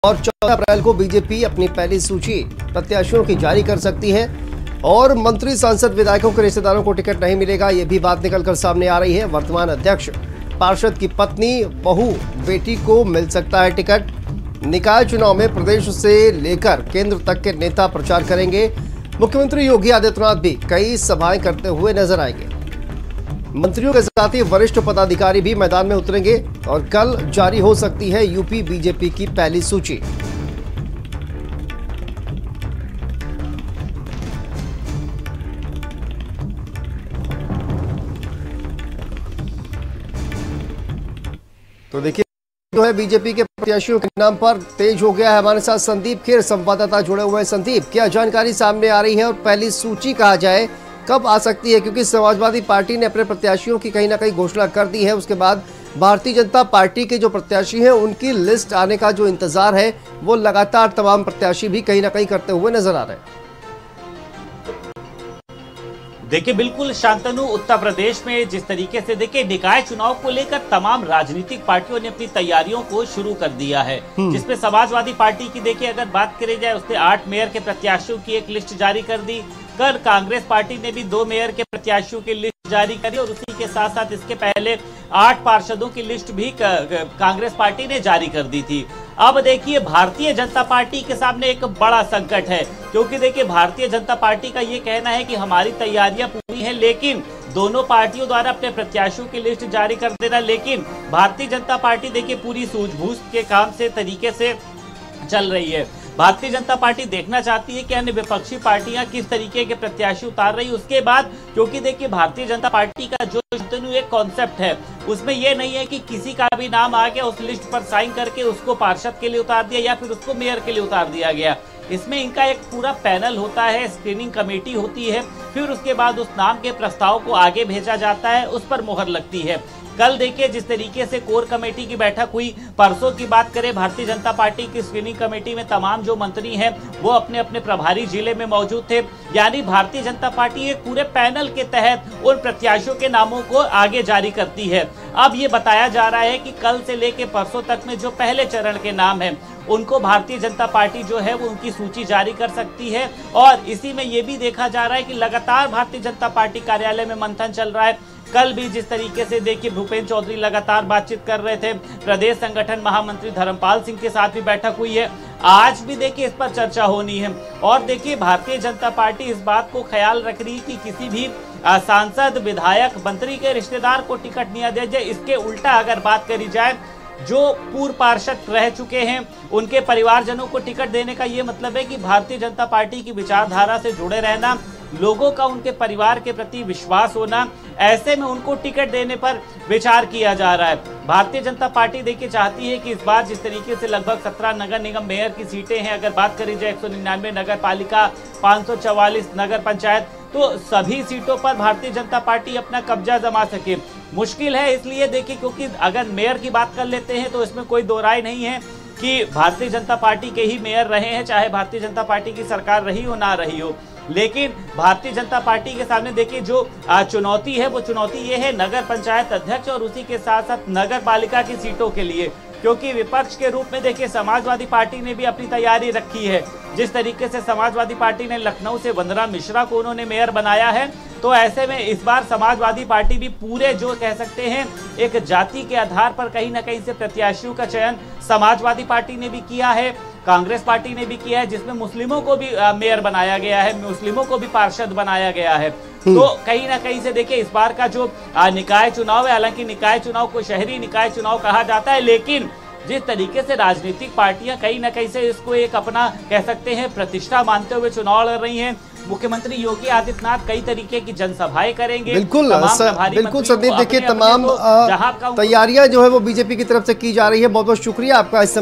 और 14 अप्रैल को बीजेपी अपनी पहली सूची प्रत्याशियों की जारी कर सकती है। और मंत्री, सांसद, विधायकों के रिश्तेदारों को टिकट नहीं मिलेगा, ये भी बात निकलकर सामने आ रही है। वर्तमान अध्यक्ष, पार्षद की पत्नी, बहू, बेटी को मिल सकता है टिकट। निकाय चुनाव में प्रदेश से लेकर केंद्र तक के नेता प्रचार करेंगे। मुख्यमंत्री योगी आदित्यनाथ भी कई सभाएं करते हुए नजर आएंगे। मंत्रियों के साथ ही वरिष्ठ पदाधिकारी भी मैदान में उतरेंगे और कल जारी हो सकती है यूपी बीजेपी की पहली सूची। तो देखिए, जो है बीजेपी के प्रत्याशियों के नाम पर तेज हो गया है। हमारे साथ संदीप खेर संवाददाता जुड़े हुए हैं। संदीप, क्या जानकारी सामने आ रही है और पहली सूची कहा जाए कब आ सकती है? क्योंकि समाजवादी पार्टी ने अपने प्रत्याशियों की कहीं ना कहीं घोषणा कर दी है, उसके बाद भारतीय जनता पार्टी के जो प्रत्याशी हैं उनकी लिस्ट आने का जो इंतजार है वो लगातार तमाम प्रत्याशी भी कहीं ना कहीं करते हुए नजर आ रहे हैं। देखिए, बिल्कुल शांतनु, उत्तर प्रदेश में जिस तरीके से देखिए निकाय चुनाव को लेकर तमाम राजनीतिक पार्टियों ने अपनी तैयारियों को शुरू कर दिया है, जिसमें समाजवादी पार्टी की देखिए अगर बात करी जाए, उसने 8 मेयर के प्रत्याशियों की एक लिस्ट जारी कर दी। कल कांग्रेस पार्टी ने भी 2 मेयर के प्रत्याशियों की लिस्ट जारी करी और उसी के साथ साथ इसके पहले 8 पार्षदों की लिस्ट भी कांग्रेस पार्टी ने जारी कर दी थी। अब देखिए, भारतीय जनता पार्टी के सामने एक बड़ा संकट है, क्योंकि देखिए भारतीय जनता पार्टी का ये कहना है कि हमारी तैयारियां पूरी हैं, लेकिन दोनों पार्टियों द्वारा अपने प्रत्याशियों की लिस्ट जारी कर देना। लेकिन भारतीय जनता पार्टी देखिए पूरी सूझबूझ के काम से तरीके से चल रही है। भारतीय जनता पार्टी देखना चाहती है कि अन्य विपक्षी पार्टियां किस तरीके के प्रत्याशी उतार रही है। उसके बाद क्योंकि देखिए भारतीय जनता पार्टी का जो एक कॉन्सेप्ट है, उसमें यह नहीं है कि किसी का भी नाम आ गया उस लिस्ट पर साइन करके उसको पार्षद के लिए उतार दिया या फिर उसको मेयर के लिए उतार दिया गया। इसमें इनका एक पूरा पैनल होता है, स्क्रीनिंग कमेटी होती है, फिर उसके बाद उस नाम के प्रस्ताव को आगे भेजा जाता है, उस पर मोहर लगती है। कल देखिए जिस तरीके से कोर कमेटी की बैठक हुई, परसों की बात करें, भारतीय जनता पार्टी की स्क्रीनिंग कमेटी में तमाम जो मंत्री हैं वो अपने अपने प्रभारी जिले में मौजूद थे। यानी भारतीय जनता पार्टी एक पूरे पैनल के तहत उन प्रत्याशियों के नामों को आगे जारी करती है। अब ये बताया जा रहा है कि कल से लेकर परसों तक में जो पहले चरण के नाम है उनको भारतीय जनता पार्टी जो है वो उनकी सूची जारी कर सकती है। और इसी में ये भी देखा जा रहा है कि लगातार भारतीय जनता पार्टी कार्यालय में मंथन चल रहा है। कल भी जिस तरीके से देखिए भूपेंद्र चौधरी लगातार बातचीत कर रहे थे, प्रदेश संगठन महामंत्री धर्मपाल सिंह के साथ भी बैठक हुई है, आज भी देखिए इस पर चर्चा होनी है। और देखिए भारतीय जनता पार्टी इस बात को ख्याल रख रही है कि किसी भी सांसद, विधायक, मंत्री के रिश्तेदार को टिकट नहीं दिया जाए। इसके उल्टा अगर बात करी जाए, जो पूर्व पार्षद रह चुके हैं उनके परिवारजनों को टिकट देने का ये मतलब है कि भारतीय जनता पार्टी की विचारधारा से जुड़े रहना, लोगों का उनके परिवार के प्रति विश्वास होना, ऐसे में उनको टिकट देने पर विचार किया जा रहा है। भारतीय जनता पार्टी देखिए चाहती है कि इस बार जिस तरीके से लगभग 17 नगर निगम मेयर की सीटें हैं, अगर बात करी जाए 199 नगर पालिका, 544 नगर पंचायत, तो सभी सीटों पर भारतीय जनता पार्टी अपना कब्जा जमा सके। मुश्किल है इसलिए देखिए, क्योंकि अगर मेयर की बात कर लेते हैं तो इसमें कोई दो राय नहीं है कि भारतीय जनता पार्टी के ही मेयर रहे हैं, चाहे भारतीय जनता पार्टी की सरकार रही हो ना रही हो। लेकिन भारतीय जनता पार्टी के सामने देखिए जो चुनौती है वो चुनौती ये है नगर पंचायत अध्यक्ष और उसी के साथ साथ नगर पालिका की सीटों के लिए, क्योंकि विपक्ष के रूप में देखिए समाजवादी पार्टी ने भी अपनी तैयारी रखी है। जिस तरीके से समाजवादी पार्टी ने लखनऊ से वंदना मिश्रा को उन्होंने मेयर बनाया है, तो ऐसे में इस बार समाजवादी पार्टी भी पूरे जो कह सकते हैं एक जाति के आधार पर कहीं ना कहीं से प्रत्याशियों का चयन समाजवादी पार्टी ने भी किया है, कांग्रेस पार्टी ने भी किया है, जिसमें मुस्लिमों को भी मेयर बनाया गया है, मुस्लिमों को भी पार्षद बनाया गया है। तो कहीं ना कहीं से देखिए इस बार का जो निकाय चुनाव है, हालांकि निकाय चुनाव को शहरी निकाय चुनाव कहा जाता है, लेकिन जिस तरीके से राजनीतिक पार्टियां कहीं ना कहीं से इसको एक अपना कह सकते हैं प्रतिष्ठा मानते हुए चुनाव लड़ रही हैं, मुख्यमंत्री योगी आदित्यनाथ कई तरीके की जनसभाएं करेंगे। बिल्कुल संदीप, देखिए तमाम तैयारियां जो है वो बीजेपी की तरफ से की जा रही है। बहुत बहुत शुक्रिया आपका इस